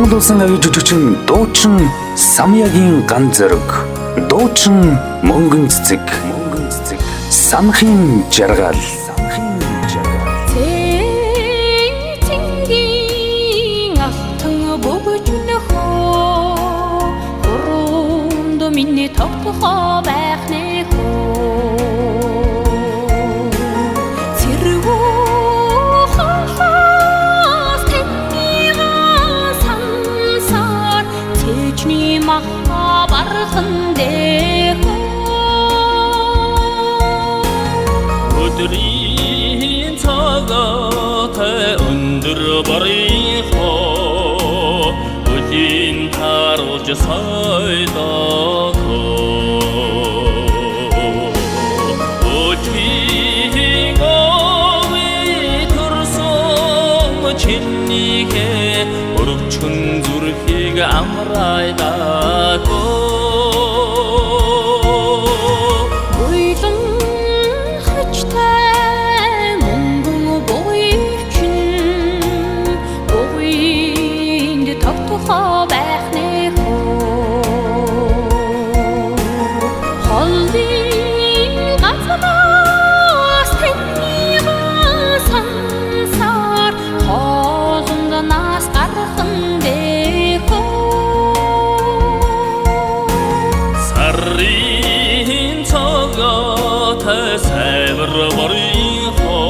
Монгол улсын аяг жүжигчин дуучин Самьягийн ган зэрэг, дуучин мөнгөн цэцэг, санахын жаргал. Цэнгийн алтан бөгж нөхөө, гурван миний тогтхоо байх нэхөө. Өдрийн цагаатай өндөр барихоо өдийн таруулж сайдахоо өдийн говь төрсөн чинийхээ өргөчгөн зүрхийг амрайдахоо Север барихоо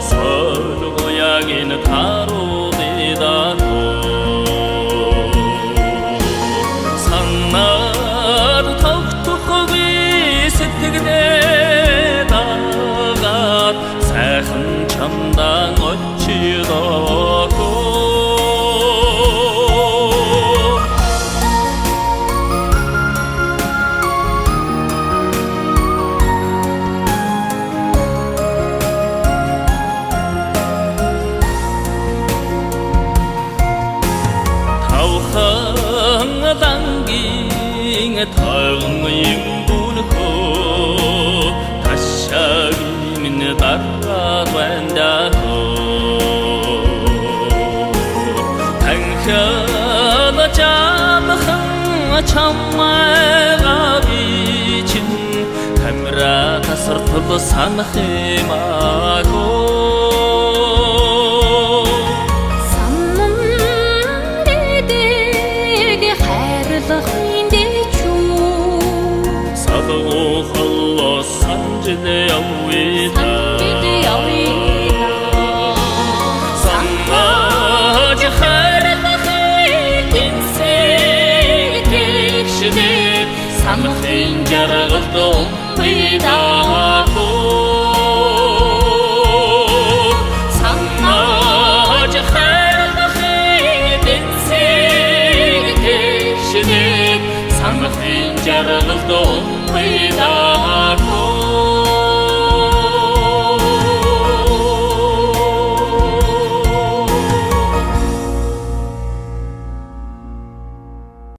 солгоягин таруудидато саннар тогтохгүй сэтгэлдээ дагаад сайхан чамдан очидоо 당긴 타응의 불호 다시는 따라간다고 당겨나 잠한 참마가 비친 카메라 다서터 산해마고 Sanmacı xərbəxi İnsək Sanxın yarğıldın bidaqo Sanmacı xərbəxi İnsək Sanxın yarğıldın bidaqo